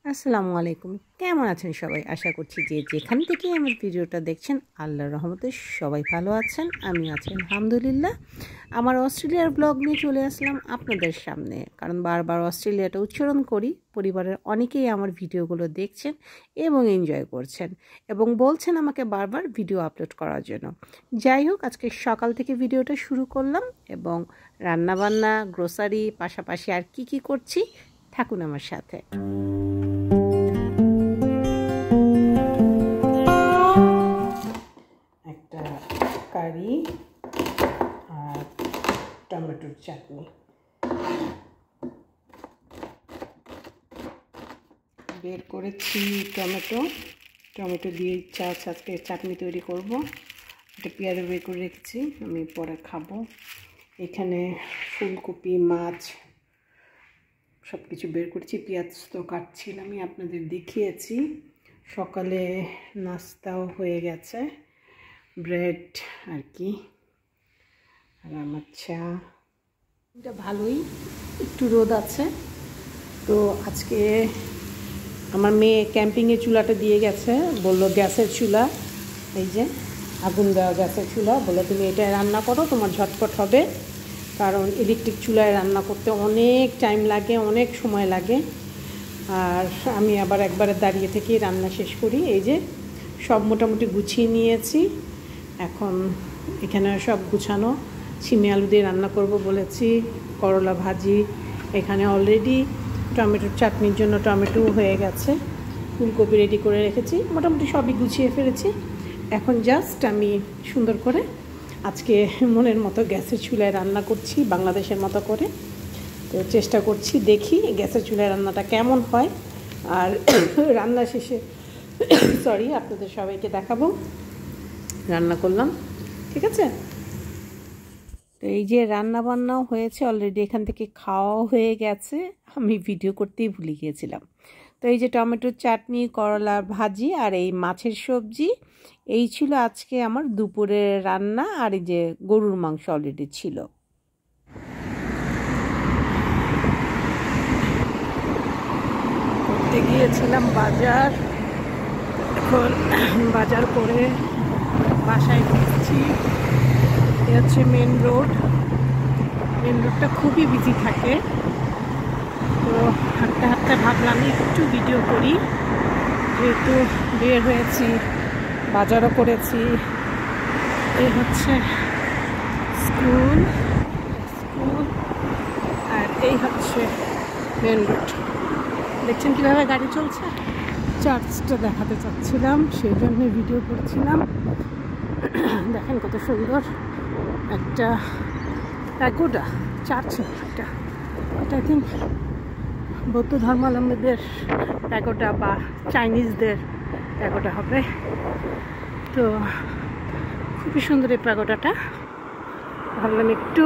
আসসালামু আলাইকুম। কেমন আছেন সবাই? আশা করছি যে যেখান থেকে আমার ভিডিওটা দেখছেন আল্লাহর রহমতে সবাই ভালো আছেন। আমি আছি আলহামদুলিল্লাহ। আমার অস্ট্রেলিয়ার ব্লগ নিয়ে চলে আসলাম আপনাদের সামনে, কারণ বারবার অস্ট্রেলিয়াটা উচ্চারণ করি। পরিবারের অনেকেই আমার ভিডিওগুলো দেখছেন এবং এনজয় করছেন এবং বলছেন আমাকে বারবার ভিডিও আপলোড করার জন্য। যাই হোক, আজকে সকাল থেকে ভিডিওটা শুরু করলাম এবং রান্নাবান্না, গ্রোসারি, পাশাপাশি আর কি করছি থাকুন আমার সাথে। একটা কারি আর টমেটোর চাটনি বের করেছি। টমেটো দিয়ে আজকে চাটনি তৈরি করব। একটা পেঁয়াজ বের করে রেখেছি, আমি পরে খাবো। এখানে ফুলকপি, মাছ সব কিছু বের করেছি। পেঁয়াজ তো কাটছিলাম, আমি আপনাদের দেখিয়েছি। সকালে নাস্তাও হয়ে গেছে, ব্রেড আর কি, আর আমার চা। এটা ভালোই, একটু রোদ আছে। তো আজকে আমার মেয়ে ক্যাম্পিংয়ে চুলাটা দিয়ে গেছে, বললো গ্যাসের চুলা, এই যে আগুন দেওয়া গ্যাসের চুলা, বললো তুমি এটা রান্না করো, তোমার ঝটপট হবে। কারণ ইলেকট্রিক চুলায় রান্না করতে অনেক টাইম লাগে, অনেক সময় লাগে। আর আমি আবার একবারে দাঁড়িয়ে থেকেই রান্না শেষ করি। এই যে সব মোটামুটি গুছিয়ে নিয়েছি। এখন এখানে সব গুছানো। সিমে আলু দিয়ে রান্না করব বলেছি, করলা ভাজি। এখানে অলরেডি টমেটোর চাটনির জন্য টমেটো হয়ে গেছে, ফুলকপি রেডি করে রেখেছি, মোটামুটি সবই গুছিয়ে ফেলেছি। এখন জাস্ট আমি সুন্দর করে আজকে মনের মতো গ্যাসের চুলায় রান্না করছি, বাংলাদেশের মতো করে। তো চেষ্টা করছি, দেখি গ্যাসের চুলায় রান্নাটা কেমন হয়। আর রান্না শেষে আপনাদের সবাইকে দেখাবো রান্না করলাম, ঠিক আছে? তো এই যে রান্না বান্নাও হয়েছে অলরেডি, এখান থেকে খাওয়াও হয়ে গেছে। আমি ভিডিও করতেই ভুলে গিয়েছিলাম। তো এই যে টমেটোর চাটনি, করলা ভাজি আর এই মাছের সবজি, এই ছিল আজকে আমার দুপুরের রান্না। আর এই যে গরুর মাংস অলরেডি ছিল। করতে গিয়েছিলাম বাজার, এখন বাজার করে বাসায় ফিরছি। এ হচ্ছে মেন রোডটা খুবই বিজি থাকে। তো হাঁটতে হাঁটতে ভাবলাম একটু ভিডিও করি, যেহেতু বের হয়েছি, বাজারও করেছি। এই হচ্ছে স্কুল, আর এই হচ্ছে মেন রোড। দেখছেন কীভাবে গাড়ি চলছে। চার্চটা দেখাতে চাচ্ছিলাম, সেই জন্য ভিডিও করছিলাম। দেখেন কত সুন্দর একটা প্যাগোডা, চার্চ একটা, এটা আই থিঙ্ক বৌদ্ধ ধর্মাবলম্বীদের প্যাগোডা বা চাইনিজদের প্যাগোডা হবে। তো খুবই সুন্দর এই প্যাগোডাটা, ভাবলাম একটু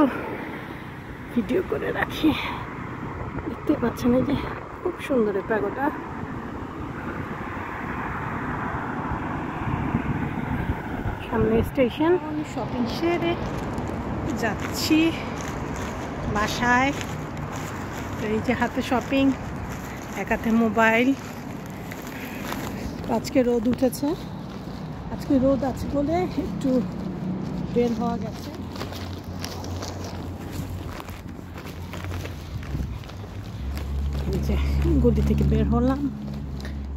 ভিডিও করে রাখি। দেখতে পাচ্ছেন এই যে খুব সুন্দর এই প্যাগোডা। সামনে স্টেশন। শপিং সেরে যাচ্ছি বাসায়। এই যে হাতে শপিং, এক হাতে মোবাইল। আজকে রোদ উঠেছে, আজকে রোদ আছে বলে একটু বের হওয়া গেছে। এই যে গলি থেকে বের হলাম,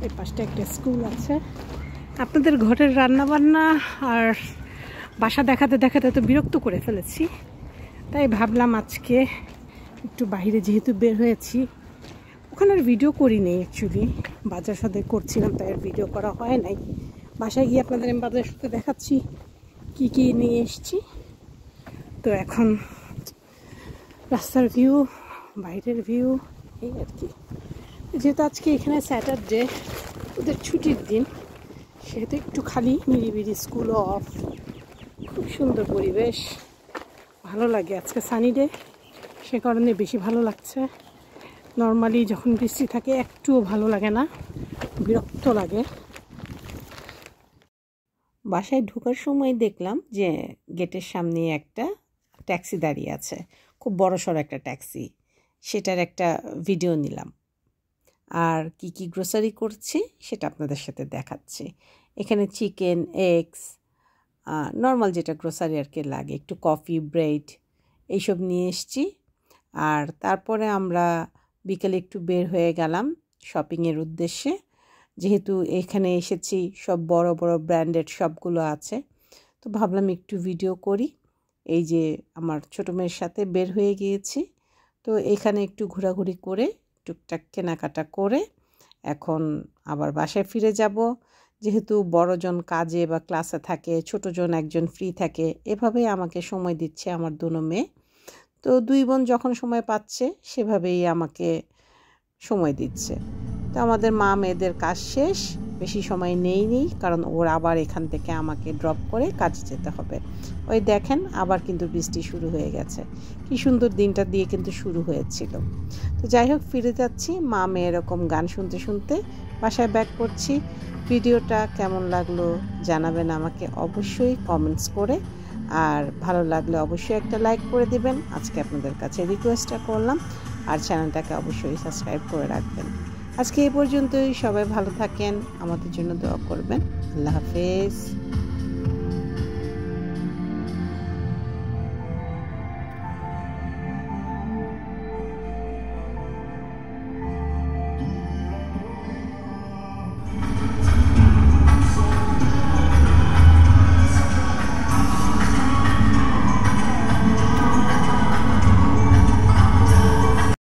এই পাশটা একটা স্কুল আছে। আপনাদের ঘরের রান্না বান্না আর বাসা দেখাতে দেখাতে তো বিরক্ত করে ফেলেছি, তাই ভাবলাম আজকে একটু বাইরে যেহেতু বের হয়েছি, ওখানে আর ভিডিও করিনি। অ্যাকচুয়ালি বাজার সাথে করছিলাম, তাই আর ভিডিও করা হয় নাই। বাসায় গিয়ে আপনাদের আমি বাজারের সাথে দেখাচ্ছি কি কি নিয়ে এসেছি। তো এখন রাস্তার ভিউ, বাইরের ভিউ, এই আর কি। যেহেতু আজকে এখানে স্যাটারডে, ওদের ছুটির দিন, সেহেতু একটু খালি নিরিবিলি, স্কুল অফ। খুব সুন্দর পরিবেশ, ভালো লাগে। আজকে সানি ডে, সে কারণে বেশি ভালো লাগছে। নর্মালি যখন বৃষ্টি থাকে একটুও ভালো লাগে না, বিরক্ত লাগে। বাসায় ঢোকার সময় দেখলাম যে গেটের সামনে একটা ট্যাক্সি দাঁড়িয়ে আছে, খুব বড়সড় একটা ট্যাক্সি। সেটার একটা ভিডিও নিলাম। আর কি কি গ্রোসারি করছি সেটা আপনাদের সাথে দেখাচ্ছি। এখানে চিকেন, এগস, নর্মাল যেটা গ্রোসারি আর কি লাগে, একটু কফি, ব্রেড এইসব নিয়ে এসছি। আর তারপরে আমরা বিকেলে একটু বের হয়ে গেলাম শপিংয়ের উদ্দেশ্যে। যেহেতু এখানে এসেছি সব বড় বড় ব্র্যান্ডেড শপগুলো আছে, তো ভাবলাম একটু ভিডিও করি। এই যে আমার ছোটো মেয়ের সাথে বের হয়ে গিয়েছি, তো এখানে একটু ঘোরাঘুরি করে টুকটাক কেনাকাটা করে এখন আবার বাসায় ফিরে যাব। যেহেতু বড়জন কাজে বা ক্লাসে থাকে, ছোটোজন একজন ফ্রি থাকে, এভাবেই আমাকে সময় দিচ্ছে আমার দুনো মেয়ে। তো দুই বোন যখন সময় পাচ্ছে সেভাবেই আমাকে সময় দিচ্ছে। তো আমাদের মা মেয়েদের কাজ শেষ, বেশি সময় নেই, কারণ ওর আবার এখান থেকে আমাকে ড্রপ করে কাজে যেতে হবে। ওই দেখেন আবার কিন্তু বৃষ্টি শুরু হয়ে গেছে। কি সুন্দর দিনটা দিয়ে কিন্তু শুরু হয়েছিল। তো যাই হোক, ফিরে যাচ্ছি মা মেয়ে এরকম গান শুনতে শুনতে বাসায় ব্যাক করছি। ভিডিওটা কেমন লাগলো জানাবেন আমাকে অবশ্যই কমেন্টস করে, আর ভালো লাগলে অবশ্যই একটা লাইক করে দিবেন। আজকে আপনাদের কাছে রিকোয়েস্টটা করলাম, আর চ্যানেলটাকে অবশ্যই সাবস্ক্রাইব করে রাখবেন। আজকে এই পর্যন্তই, সবাই ভালো থাকেন, আমাদের জন্য দোয়া করবেন। আল্লাহ হাফেজ।